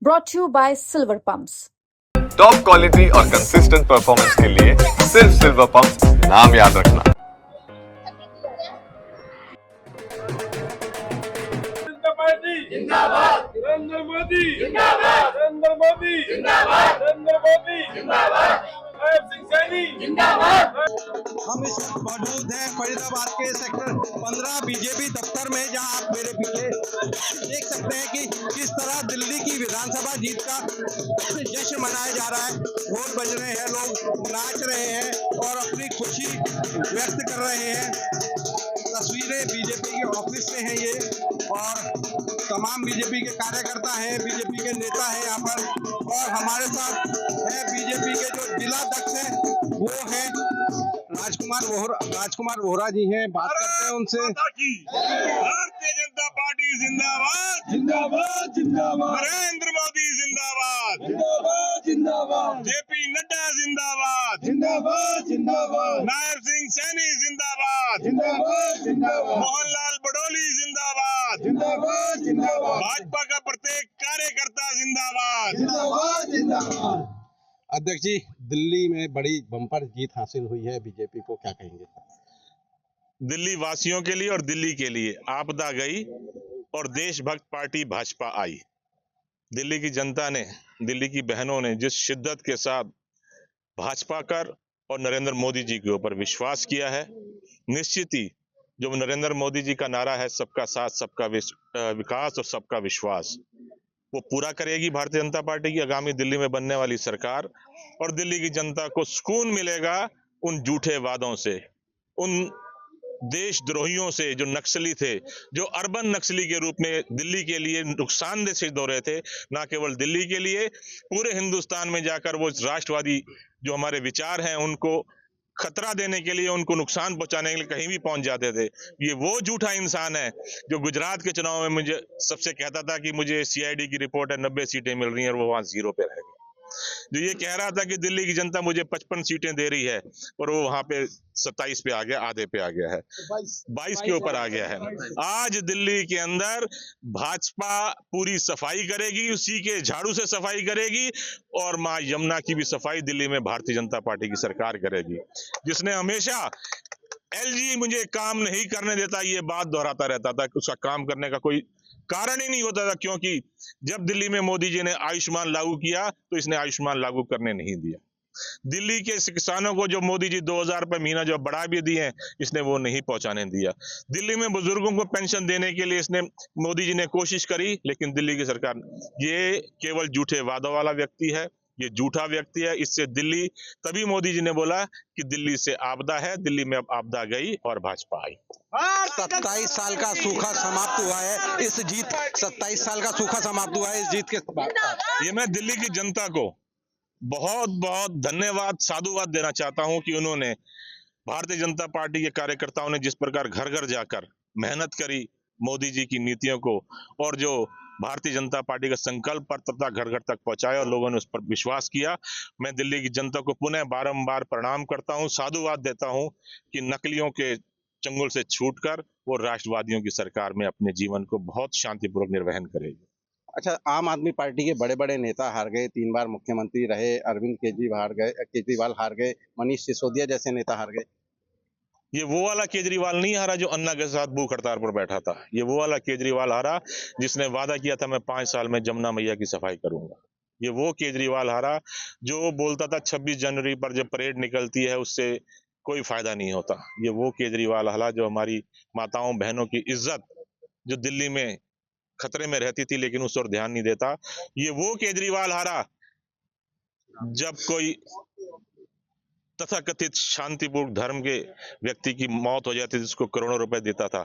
brought to you by Silver Pumps. Top quality और consistent performance के लिए सिर्फ सिल्वर पंप नाम याद रखना। जिंदाबाद नरेंद्र मोदी जिंदाबाद नरेंद्र मोदी जिंदाबाद नरेंद्र मोदी जिंदाबाद नायब सिंह सैनी जिंदाबाद। हम इस वक्त मौजूद हैं फरीदाबाद के सेक्टर 15 बीजेपी दफ्तर में, जहां आप मेरे पीछे देख सकते हैं कि किस तरह दिल्ली की विधानसभा जीत का जश्न मनाया जा रहा है। ढोल बज रहे हैं, लोग नाच रहे हैं और अपनी खुशी व्यक्त कर रहे हैं। तस्वीरें बीजेपी के ऑफिस से हैं ये, और तमाम बीजेपी के कार्यकर्ता हैं, बीजेपी के नेता हैं यहाँ पर, और हमारे साथ है बीजेपी के जो जिला अध्यक्ष हैं वो हैं राजकुमार वोहरा जी हैं। बात करते हैं उनसे। भारतीय जनता पार्टी जिंदाबाद जिंदाबाद जिंदाबाद नरेंद्र मोदी जिंदाबाद जिंदाबाद जिंदाबाद जेपी नड्डा जिंदाबाद जिंदाबाद जिंदाबाद नायब सिंह सैनी जिंदाबाद जिंदाबाद जिंदाबाद मोहनलाल बडोली जिंदाबाद जिंदाबाद जिंदाबाद भाजपा का प्रत्येक कार्यकर्ता जिंदाबाद जिंदाबाद जिंदाबाद। अध्यक्ष जी, दिल्ली में बड़ी बम्पर जीत हासिल हुई है बीजेपी को, क्या कहेंगे? दिल्ली वासियों के लिए और दिल्ली के लिए आपदा गई और देशभक्त पार्टी भाजपा आई। दिल्ली की जनता ने, दिल्ली की बहनों ने जिस शिद्दत के साथ भाजपा कर और नरेंद्र मोदी जी के ऊपर विश्वास किया है, निश्चित ही जो नरेंद्र मोदी जी का नारा है सबका साथ, सबका विकास और सबका विश्वास, वो पूरा करेगी भारतीय जनता पार्टी की आगामी दिल्ली में बनने वाली सरकार। और दिल्ली की जनता को सुकून मिलेगा उन झूठे वादों से, उन देशद्रोहियों से जो नक्सली थे, जो अर्बन नक्सली के रूप में दिल्ली के लिए नुकसानदेह सिद्ध हो रहे थे। ना केवल दिल्ली के लिए, पूरे हिंदुस्तान में जाकर वो राष्ट्रवादी जो हमारे विचार हैं उनको खतरा देने के लिए, उनको नुकसान पहुंचाने के लिए कहीं भी पहुंच जाते थे। ये वो झूठा इंसान है जो गुजरात के चुनाव में मुझे सबसे कहता था कि मुझे सीआईडी की रिपोर्ट है 90 सीटें मिल रही हैं, और वो वहां 0 पे रह गया। जो ये कह रहा था कि दिल्ली की जनता मुझे 55 सीटें दे रही है, और वो वहां पे 27 पे आ गया, आधे पे आ गया है, 22 के ऊपर आ गया है। आज दिल्ली के अंदर भाजपा पूरी सफाई करेगी, उसी के झाड़ू से सफाई करेगी, और मां यमुना की भी सफाई दिल्ली में भारतीय जनता पार्टी की सरकार करेगी। जिसने हमेशा एलजी मुझे काम नहीं करने देता ये बात दोहराता रहता था कि उसका काम करने का कोई कारण ही नहीं होता था, क्योंकि जब दिल्ली में मोदी जी ने आयुष्मान लागू किया तो इसने आयुष्मान लागू करने नहीं दिया। दिल्ली के किसानों को जो मोदी जी 2000 रुपए महीना जो बढ़ा भी दिए, इसने वो नहीं पहुंचाने दिया। दिल्ली में बुजुर्गों को पेंशन देने के लिए इसने, मोदी जी ने कोशिश करी, लेकिन दिल्ली की सरकार, ये केवल झूठे वादों वाला व्यक्ति है, ये झूठा व्यक्ति है। इससे दिल्ली, तभी मोदी जी ने बोला कि दिल्ली से आपदा है, दिल्ली में अब आपदा गई और भाजपा आई। 27 साल का सूखा समाप्त हुआ है इस जीत, 27 साल का सूखा समाप्त हुआ है इस जीत के बाद। ये मैं दिल्ली की जनता को बहुत बहुत धन्यवाद, साधुवाद देना चाहता हूं कि उन्होंने, भारतीय जनता पार्टी के कार्यकर्ताओं ने जिस प्रकार घर घर जाकर मेहनत करी मोदी जी की नीतियों को, और जो भारतीय जनता पार्टी का संकल्प पर तथा घर घर तक पहुंचाया और लोगों ने उस पर विश्वास किया। मैं दिल्ली की जनता को पुनः बारंबार प्रणाम करता हूं, साधुवाद देता हूं कि नकलियों के चंगुल से छूटकर वो राष्ट्रवादियों की सरकार में अपने जीवन को बहुत शांतिपूर्वक निर्वहन करेगी। अच्छा, आम आदमी पार्टी के बड़े बड़े नेता हार गए, 3 बार मुख्यमंत्री रहे, अरविंद केजरीवाल हार गए, मनीष सिसोदिया जैसे नेता हार गए। ये वो वाला केजरीवाल नहीं हारा जो अन्ना के साथ भूख हड़ताल पर बैठा था। ये वो वाला केजरीवाल हारा जिसने वादा किया था मैं 5 साल में जमुना मैया की सफाई करूंगा। ये वो केजरीवाल हारा जो बोलता था 26 जनवरी पर जब परेड निकलती है उससे कोई फायदा नहीं होता। ये वो केजरीवाल हारा जो हमारी माताओं बहनों की इज्जत जो दिल्ली में खतरे में रहती थी लेकिन उस ओर ध्यान नहीं देता। ये वो केजरीवाल हारा जब कोई तथाकथित शांतिपूर्ण धर्म के व्यक्ति की मौत हो जाती थी, जिसको करोड़ों रुपए देता था,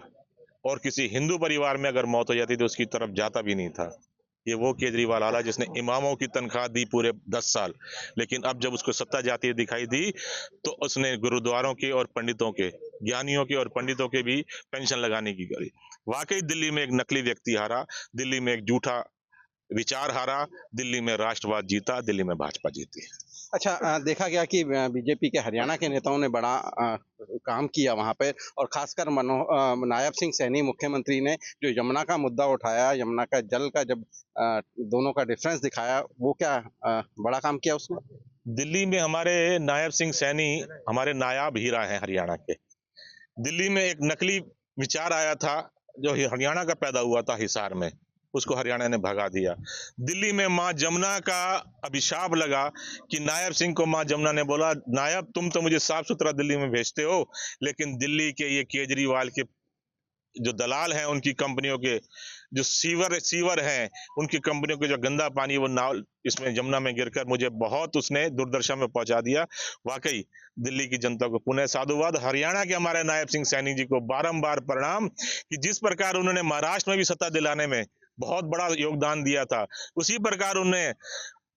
और किसी हिंदू परिवार में अगर मौत हो जाती तो उसकी तरफ जाता भी नहीं था। ये वो केजरीवाल आला जिसने इमामों की तनख्वाह दी पूरे 10 साल, लेकिन अब जब उसको सत्ता जाती दिखाई दी तो उसने गुरुद्वारों के और पंडितों के, ज्ञानियों के और पंडितों के भी पेंशन लगाने की करी। वाकई दिल्ली में एक नकली व्यक्ति हारा, दिल्ली में एक झूठा विचार हारा, दिल्ली में राष्ट्रवाद जीता, दिल्ली में भाजपा जीती। अच्छा, देखा गया कि बीजेपी के हरियाणा के नेताओं ने बड़ा काम किया वहां पे, और खासकर नायब सिंह सैनी मुख्यमंत्री ने जो यमुना का मुद्दा उठाया, यमुना का जल का जब दोनों का डिफरेंस दिखाया, वो क्या बड़ा काम किया उसने? दिल्ली में हमारे नायब सिंह सैनी हमारे नायाब हीरा हैं हरियाणा के। दिल्ली में एक नकली विचार आया था जो हरियाणा का पैदा हुआ था हिसार में, उसको हरियाणा ने भगा दिया। दिल्ली में मां जमुना का अभिशाप लगा कि नायब सिंह को मां जमुना ने बोला, नायब तुम तो मुझे साफ सुथरा दिल्ली में भेजते हो, लेकिन दिल्ली के ये केजरीवाल के जो दलाल हैं, उनकी कंपनियों के जो सीवर हैं, उनकी कंपनियों के जो गंदा पानी वो नाव इसमें जमुना में गिरकर मुझे बहुत उसने दुर्दशा में पहुंचा दिया। वाकई दिल्ली की जनता को पुनः साधुवाद। हरियाणा के हमारे नायब सिंह सैनी जी को बारंबार प्रणाम कि जिस प्रकार उन्होंने महाराष्ट्र में भी सत्ता दिलाने में बहुत बड़ा योगदान दिया था, उसी प्रकार उन्होंने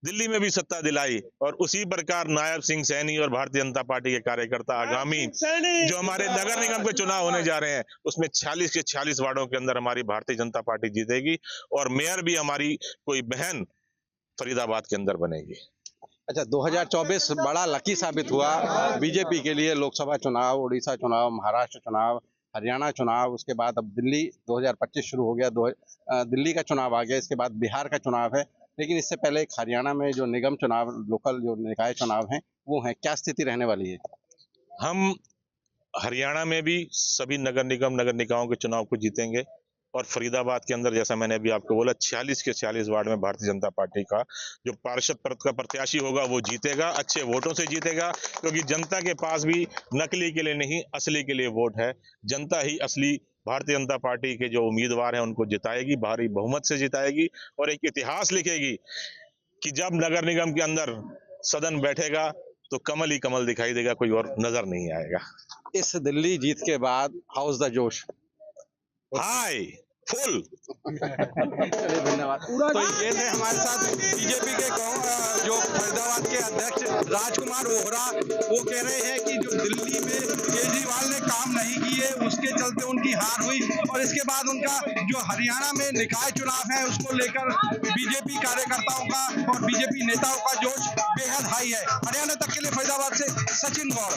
दिल्ली में भी सत्ता दिलाई, और उसी प्रकार नायब सिंह सैनी और भारतीय जनता पार्टी के कार्यकर्ता आगामी जो हमारे नगर निगम के चुनाव होने जा रहे हैं उसमें 46 के 46 वार्डों के अंदर हमारी भारतीय जनता पार्टी जीतेगी, और मेयर भी हमारी कोई बहन फरीदाबाद के अंदर बनेगी। अच्छा, 2024 बड़ा लकी साबित हुआ बीजेपी के लिए। लोकसभा चुनाव, उड़ीसा चुनाव, महाराष्ट्र चुनाव, हरियाणा चुनाव, उसके बाद अब दिल्ली 2025 शुरू हो गया, दिल्ली का चुनाव आ गया, इसके बाद बिहार का चुनाव है। लेकिन इससे पहले एक हरियाणा में जो निगम चुनाव, लोकल जो निकाय चुनाव हैं वो हैं, क्या स्थिति रहने वाली है? हम हरियाणा में भी सभी नगर निगम नगर निकायों के चुनाव को जीतेंगे, और फरीदाबाद के अंदर जैसा मैंने अभी आपको बोला 46 के 46 वार्ड में भारतीय जनता पार्टी का जो पार्षद पद का प्रत्याशी होगा वो जीतेगा, अच्छे वोटों से जीतेगा, क्योंकि जनता के पास भी नकली के लिए नहीं असली के लिए वोट है। जनता ही असली भारतीय जनता पार्टी के जो उम्मीदवार हैं उनको जिताएगी, भारी बहुमत से जिताएगी, और एक इतिहास लिखेगी कि जब नगर निगम के अंदर सदन बैठेगा तो कमल ही कमल दिखाई देगा, कोई और नजर नहीं आएगा। इस दिल्ली जीत के बाद हाउस द जोश? हाय फुल। चलिए, धन्यवाद। तो ये थे हमारे साथ बीजेपी के जो फरीदाबाद के अध्यक्ष राजकुमार वोहरा। वो कह रहे हैं कि जो दिल्ली में केजरीवाल ने काम नहीं किए उसके चलते उनकी हार हुई, और इसके बाद उनका जो हरियाणा में निकाय चुनाव है उसको लेकर बीजेपी कार्यकर्ताओं का और बीजेपी नेताओं का जोश बेहद हाई है। हरियाणा तक के लिए फरीदाबाद से सचिन गौड़।